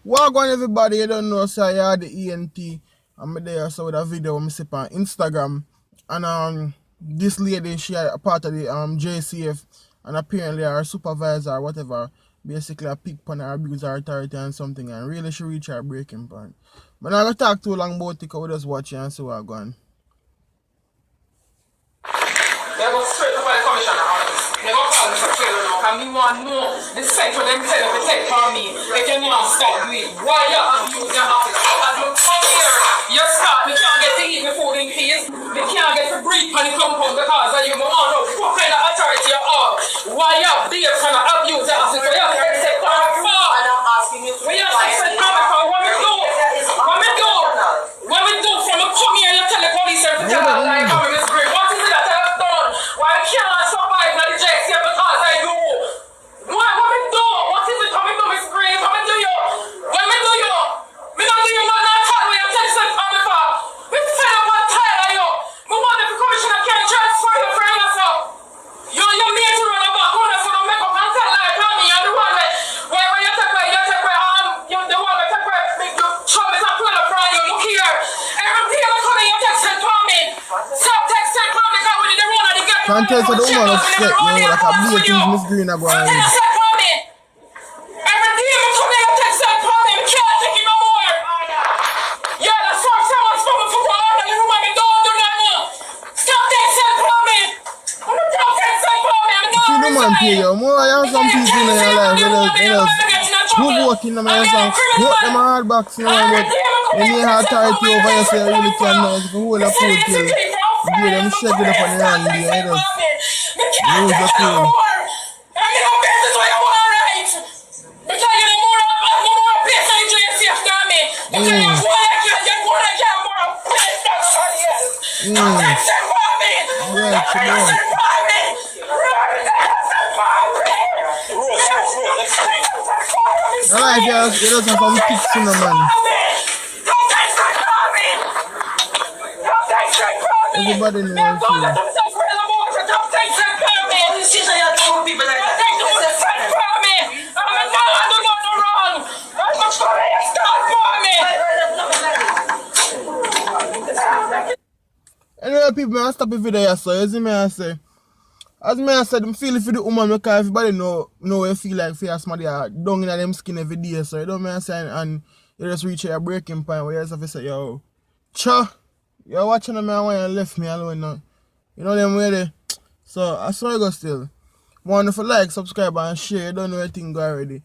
Welcome everybody, you don't know, so Yawdie ENT. I'm there so with a video I see on Instagram. And this lady, she a part of the JCF, and apparently her supervisor or whatever basically a pick on her, abuse her authority and something, and really she reach her breaking point. But I'm not gonna talk too long about it because we just watch it and see what's going on. They go straight to the commissioner office. They go call me for trailer now. Because me want to know the sector them tell them to take from me. They can want to stop doing. Why you abuse your office? As you come here, you start. We can't get to eat the food in peace. We can't get to breathe on the compound because of you. We want to know what kind of authority you have. Why you be trying to abuse your office? We have to accept our fault. And I'm asking you to we have to accept our fault. What we do? What we do? What we do from a come here, you tell the police and tell them like how we misbreathe. What is it that I have done? Why can't survive in the JCF because I do? What we do? What is it coming to Miss Green? What we do you? What we do you? Me not do you man not tell me you tell some family for. We fed up on tired of you. Me want the commissioner can transfer you for yourself. You're made to run about corner so don't make up and tell like me. You're the one where you take away, you're the one that take away make you trouble and pull up from you. Look here. Every day I'm calling you texting for me. Stop texting for me because we did the run of the gap. Can't tell you the woman is sick, you know, like a blade things Miss Green are going on. Every day I'm coming and texting for me. We can't take it no more. Yeah, that's why someone's coming for one and you want me don't do that now. Stop texting for me. I'm not texting for me. I'm See the man pay you. More I have some people in your life, they just who work in them and some work them hard box, you know, but when you have authority over you, so you really can't know if you hold a food till you give them shake it up on the hand, you just lose the cool. I like you just have some kicks in the man. Everybody knows you. Anyway, people, I stop the video here, so as I said, I said, I'm feeling for the woman because everybody know you feel like for somebody down in them skin every day, so you don't mean saying and you just reach a breaking point where you just have to say, yo, cha, you're watching them and you left me alone now. You know them way there. So I saw you go still. Wonderful like, subscribe and share, you don't know anything go already.